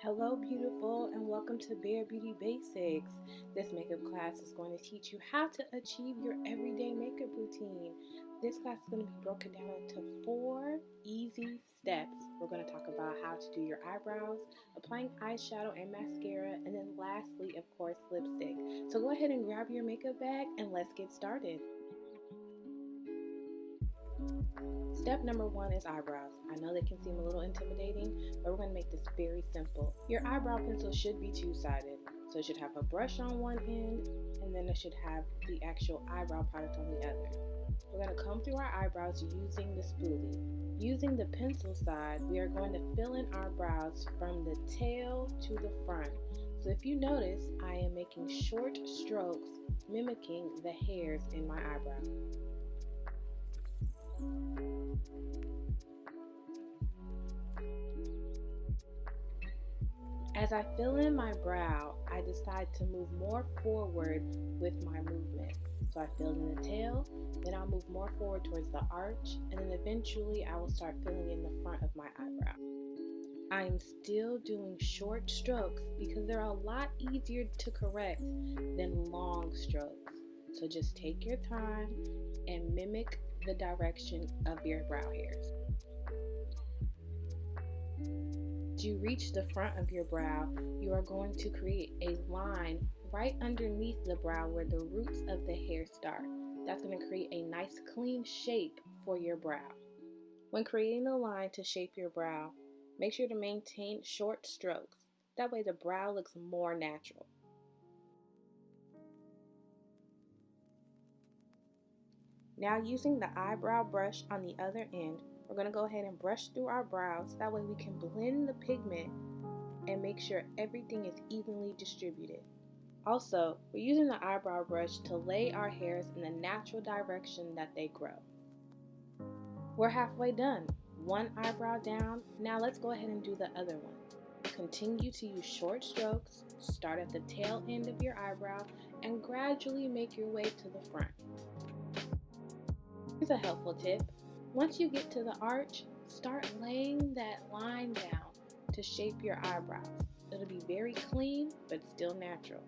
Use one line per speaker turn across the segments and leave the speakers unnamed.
Hello, beautiful, and welcome to Bare Beauty Basics. This makeup class is going to teach you how to achieve your everyday makeup routine. This class is going to be broken down into 4 easy steps. We're going to talk about how to do your eyebrows, applying eyeshadow and mascara, and then lastly, of course, lipstick. So go ahead and grab your makeup bag and let's get started. Step number 1 is eyebrows. I know they can seem a little intimidating, but we're going to make this very simple. Your eyebrow pencil should be two-sided. So it should have a brush on one end, and then it should have the actual eyebrow product on the other. We're going to comb through our eyebrows using the spoolie. Using the pencil side, we are going to fill in our brows from the tail to the front. So if you notice, I am making short strokes mimicking the hairs in my eyebrow. As I fill in my brow, I decide to move more forward with my movement. So I fill in the tail, then I'll move more forward towards the arch, and then eventually I will start filling in the front of my eyebrow. I am still doing short strokes because they're a lot easier to correct than long strokes. So just take your time and mimic the direction of your brow hairs. As you reach the front of your brow, you are going to create a line right underneath the brow where the roots of the hair start. That's going to create a nice clean shape for your brow. When creating the line to shape your brow, make sure to maintain short strokes. That way the brow looks more natural. Now using the eyebrow brush on the other end, we're going to go ahead and brush through our brows. That way we can blend the pigment and make sure everything is evenly distributed. Also, we're using the eyebrow brush to lay our hairs in the natural direction that they grow. We're halfway done. One eyebrow down. Now let's go ahead and do the other one. Continue to use short strokes. Start at the tail end of your eyebrow and gradually make your way to the front. Here's a helpful tip. Once you get to the arch, start laying that line down to shape your eyebrows. It'll be very clean, but still natural.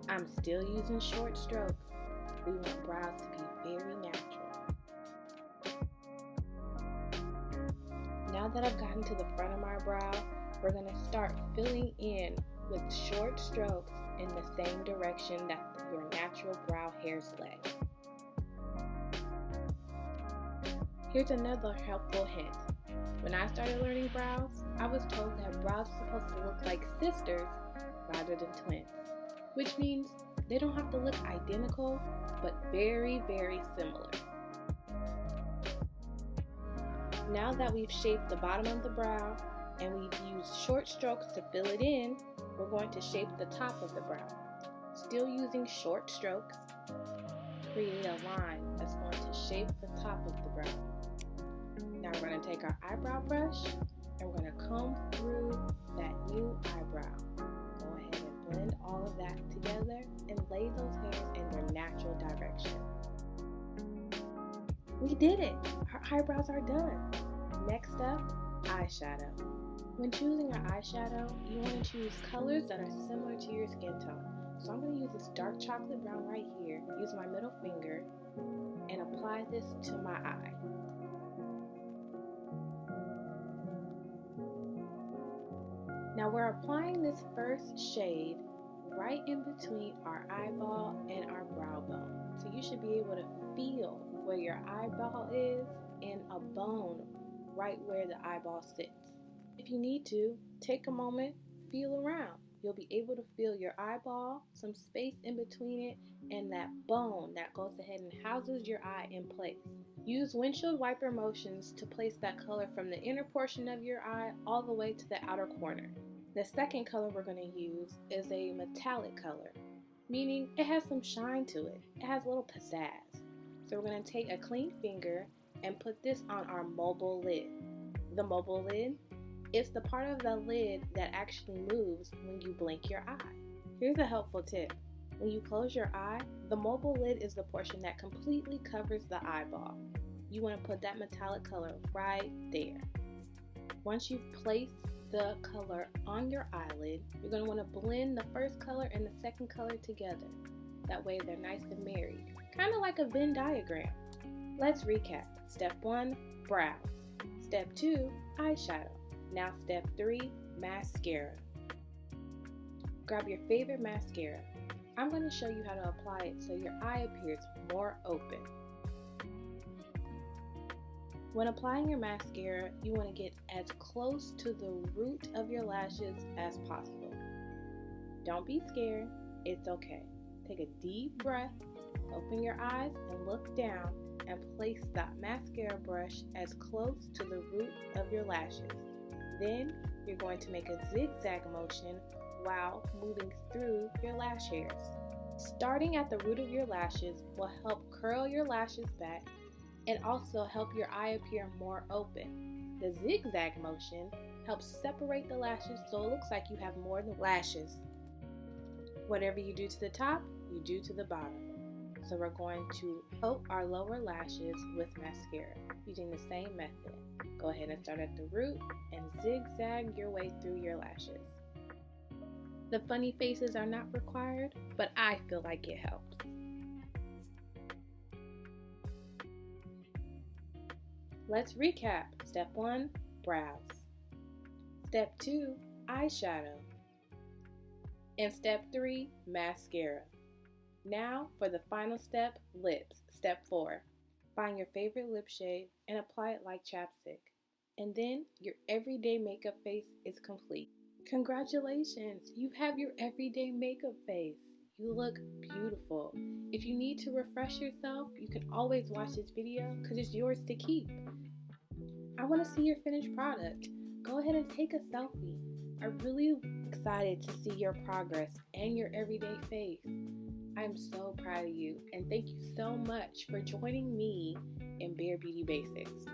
I'm still using short strokes. We want brows to be very natural. Now that I've gotten to the front of my brow, we're going to start filling in with short strokes in the same direction that your natural brow hairs lay. Here's another helpful hint. When I started learning brows, I was told that brows are supposed to look like sisters rather than twins, which means they don't have to look identical, but very, very similar. Now that we've shaped the bottom of the brow and we've used short strokes to fill it in, we're going to shape the top of the brow. Still using short strokes, create a line that's going to shape the top of the brow. Now we're going to take our eyebrow brush and we're going to comb through that new eyebrow. Go ahead and blend all of that together and lay those hairs in their natural direction. We did it! Our eyebrows are done. Next up, eyeshadow. When choosing our eyeshadow, you want to choose colors that are similar to your skin tone. So I'm going to use this dark chocolate brown right here, use my middle finger, and apply this to my eye. Now we're applying this first shade right in between our eyeball and our brow bone. So you should be able to feel where your eyeball is and a bone right where the eyeball sits. If you need to, take a moment, feel around. You'll be able to feel your eyeball, some space in between it, and that bone that goes ahead and houses your eye in place. Use windshield wiper motions to place that color from the inner portion of your eye all the way to the outer corner. The second color we're going to use is a metallic color, meaning it has some shine to it. It has a little pizzazz. So we're going to take a clean finger and put this on our mobile lid. The mobile lid is the part of the lid that actually moves when you blink your eye. Here's a helpful tip. When you close your eye, the mobile lid is the portion that completely covers the eyeball. You want to put that metallic color right there. Once you've placed the color on your eyelid. You're going to want to blend the first color and the second color together. That way they're nice and married, kind of like a Venn diagram. Let's recap. Step 1, brows. Step 2, eyeshadow. Now step 3, mascara. Grab your favorite mascara. I'm going to show you how to apply it so your eye appears more open. When applying your mascara, you want to get as close to the root of your lashes as possible. Don't be scared, it's okay. Take a deep breath, open your eyes and look down and place that mascara brush as close to the root of your lashes. Then you're going to make a zigzag motion while moving through your lash hairs. Starting at the root of your lashes will help curl your lashes back and also help your eye appear more open. The zigzag motion helps separate the lashes so it looks like you have more than lashes. Whatever you do to the top, you do to the bottom. So we're going to coat our lower lashes with mascara using the same method. Go ahead and start at the root and zigzag your way through your lashes. The funny faces are not required, but I feel like it helps. Let's recap. Step 1, brows. Step 2, eyeshadow. And step 3, mascara. Now for the final step, lips. Step 4, find your favorite lip shade and apply it like chapstick. And then your everyday makeup face is complete. Congratulations, you have your everyday makeup face. You look beautiful. If you need to refresh yourself, you can always watch this video because it's yours to keep. I want to see your finished product. Go ahead and take a selfie. I'm really excited to see your progress and your everyday face. I'm so proud of you and thank you so much for joining me in Bare Beauty Basics.